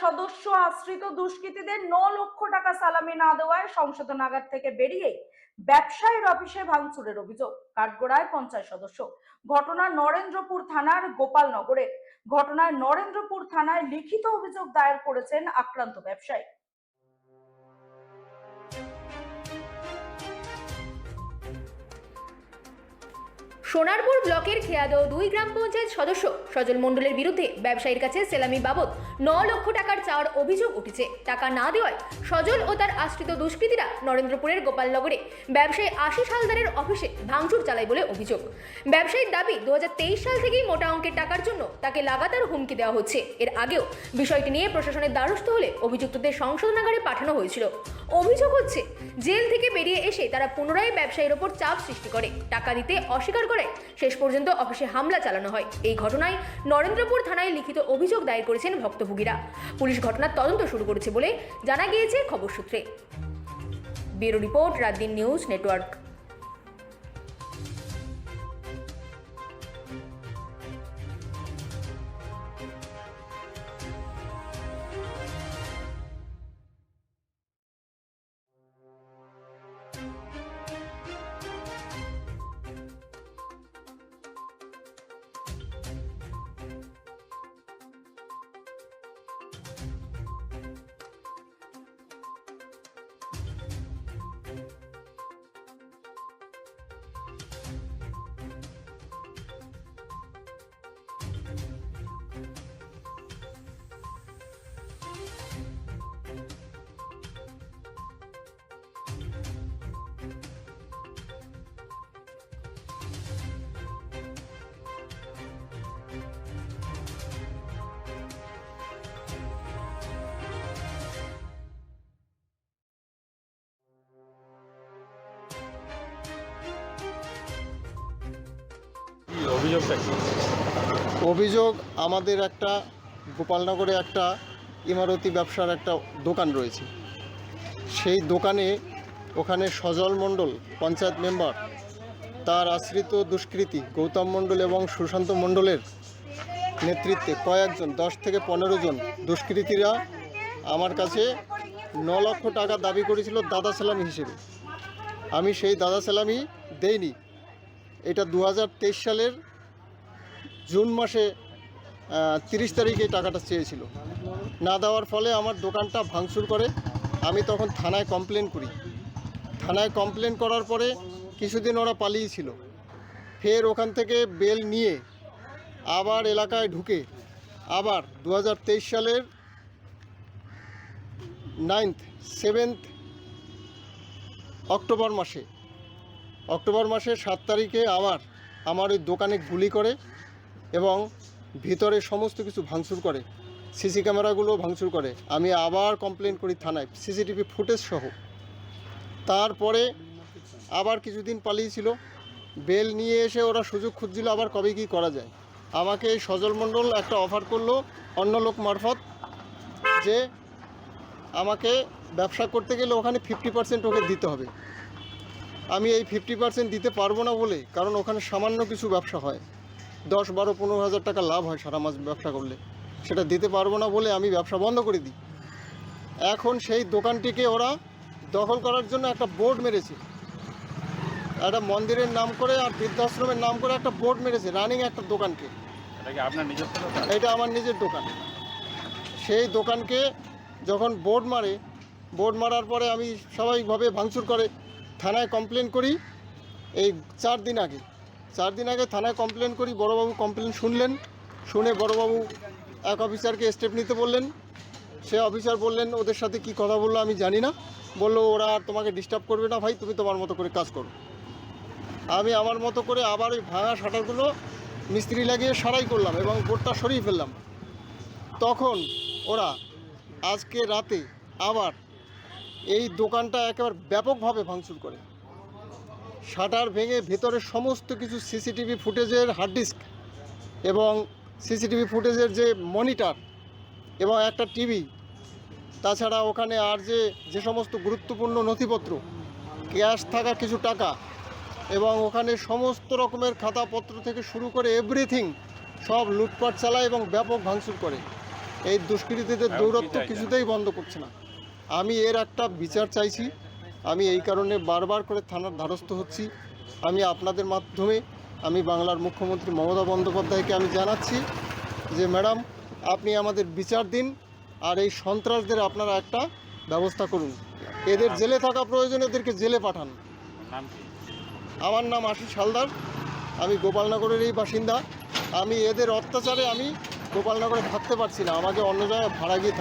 সদস্য আশ্রিত দুষ্কৃতীদের 9 লক্ষ টাকা সালামি না দেওয়ায় সংশোধনাগার থেকে বেরিয়ে ব্যবসায়ীর অফিসে ভাঙচুরের অভিযোগ। কাঠগড়ায় 50 সদস্য। ঘটনা নরেন্দ্রপুর থানার গোপালনগরে। ঘটনায় নরেন্দ্রপুর থানায় লিখিত অভিযোগ দায়ের করেছেন আক্রান্ত ব্যবসায়ী। সোনারপুর ব্লকের খেয়াদহ 2 গ্রাম পঞ্চায়েত সদস্য সজল মণ্ডলের বিরুদ্ধে ব্যবসায়ীর কাছে সেলামি বাবদ 9 লক্ষ টাকার চাওয়ার অভিযোগ উঠেছে। টাকা না দেওয়ায় সজল ও তার আশ্রিত দুষ্কৃতীরা নরেন্দ্রপুরের গোপালনগরে ব্যবসায়ী আশিস হালদারের অফিসে ভাঙচুর চালায় বলে অভিযোগ। ব্যবসায়ীর দাবি 2023 সাল থেকেই মোটা অঙ্কের টাকার জন্য তাকে লাগাতার হুমকি দেওয়া হচ্ছে। এর আগেও বিষয়টি নিয়ে প্রশাসনের দ্বারস্থ হলে অভিযুক্তদের সংশোধনাগারে পাঠানো হয়েছিল। অভিযোগ হচ্ছে জেল থেকে বেরিয়ে এসে তারা পুনরায় ব্যবসায়ীর ওপর চাপ সৃষ্টি করে, টাকা দিতে অস্বীকার করে, শেষ পর্যন্ত অফিসে হামলা চালানো হয়। এই ঘটনায় নরেন্দ্রপুর থানায় লিখিত অভিযোগ দায়ের করেছেন ভুক্তভোগীরা। পুলিশ ঘটনার তদন্ত শুরু করেছে বলে জানা গিয়েছে খবর সূত্রে। Bureau report, রাতদিন news network. অভিযোগ আমাদের একটা গোপালনগরে একটা ইমারতি ব্যবসার একটা দোকান রয়েছে। সেই দোকানে ওখানে সজল মণ্ডল পঞ্চায়েত মেম্বার, তার আশ্রিত দুষ্কৃতী গৌতম মণ্ডল এবং সুশান্ত মণ্ডলের নেতৃত্বে কয়েকজন 10 থেকে 15 জন দুষ্কৃতীরা আমার কাছে 9 লক্ষ টাকা দাবি করেছিল দাদা সালামি হিসেবে। আমি সেই দাদা সালামি দেইনি। এটা 2023 সালের জুন মাসে 30 তারিখে টাকাটা চেয়েছিল। না দেওয়ার ফলে আমার দোকানটা ভাঙচুর করে। আমি তখন থানায় কমপ্লেন করি। থানায় কমপ্লেন করার পরে কিছুদিন ওরা পালিয়েছিল। ফের ওখান থেকে বেল নিয়ে আবার এলাকায় ঢুকে আবার 2023 সালের 7 অক্টোবর মাসে 7 তারিখে আবার আমার ওই দোকানে গুলি করে এবং ভিতরে সমস্ত কিছু ভাঙচুর করে, সিসি ক্যামেরাগুলো ভাঙচুর করে। আমি আবার কমপ্লেন করি থানায়, সিসিটিভি ফুটেজ সহ। তারপরে আবার কিছুদিন পালিয়েছিল। বেল নিয়ে এসে ওরা সুযোগ খুঁজছিল আবার কবে কী করা যায়। আমাকে এই সজল মণ্ডল একটা অফার করলো অন্য লোক মারফত, যে আমাকে ব্যবসা করতে গেলে ওখানে 50% ওকে দিতে হবে। আমি এই 50% দিতে পারবো না বলে, কারণ ওখানে সামান্য কিছু ব্যবসা হয়, 10, 12, 15 হাজার টাকা লাভ হয় সারা মাস ব্যবসা করলে, সেটা দিতে পারবো না বলে আমি ব্যবসা বন্ধ করে দিই। এখন সেই দোকানটিকে ওরা দখল করার জন্য একটা বোর্ড মেরেছে, একটা মন্দিরের নাম করে আর বৃদ্ধাশ্রমের নাম করে একটা বোর্ড মেরেছে রানিং একটা দোকানকে। এটা আমার নিজের দোকান। সেই দোকানকে যখন বোর্ড মারার পরে আমি স্বাভাবিকভাবে ভাঙচুর করে থানায় কমপ্লেন করি। এই 4 দিন আগে থানায় কমপ্লেন করি। বড়োবাবু কমপ্লেন শুনে বড়োবাবু এক অফিসারকে স্টেপ নিতে বললেন। সে অফিসার বললেন, ওদের সাথে কি কথা বললো আমি জানি না, বললো ওরা আর তোমাকে ডিস্টার্ব করবে না ভাই, তুমি তোমার মতো করে কাজ করো। আমি আমার মতো করে আবার ওই ভাঙা শাটারগুলো মিস্ত্রি লাগিয়ে সারাই করলাম এবং বোর্ডটা সরিয়ে ফেললাম। তখন ওরা আজকে রাতে আবার এই দোকানটা একেবারে ব্যাপকভাবে ভাঙচুর করে, শাটার ভেঙে ভেতরে সমস্ত কিছু সিসিটিভি ফুটেজের হার্ড ডিস্ক এবং সিসিটিভি ফুটেজের যে মনিটর এবং একটা টিভি, তাছাড়া ওখানে আর যে সমস্ত গুরুত্বপূর্ণ নথিপত্র, ক্যাশ থাকা কিছু টাকা এবং ওখানে সমস্ত রকমের খাতাপত্র থেকে শুরু করে এভরিথিং সব লুটপাট চালায় এবং ব্যাপক ভাঙচুর করে। এই দুষ্কৃতীদের দৌরত্ব কিছুতেই বন্ধ করছে না। আমি এর একটা বিচার চাইছি। আমি এই কারণে বারবার করে থানার দ্বারস্থ হচ্ছি। আমি আপনাদের মাধ্যমে আমি বাংলার মুখ্যমন্ত্রী মমতা বন্দ্যোপাধ্যায়কে আমি জানাচ্ছি যে ম্যাডাম, আপনি আমাদের বিচার দিন, আর এই সন্ত্রাসদের আপনারা একটা ব্যবস্থা করুন। এদের জেলে থাকা প্রয়োজন, এদেরকে জেলে পাঠান। আমার নাম আশিস হালদার, আমি গোপালনগরের এই বাসিন্দা। আমি এদের অত্যাচারে আমি গোপালনগরে থাকতে পারছি না, আমাকে অন্য জায়গায় ভাড়া গিয়ে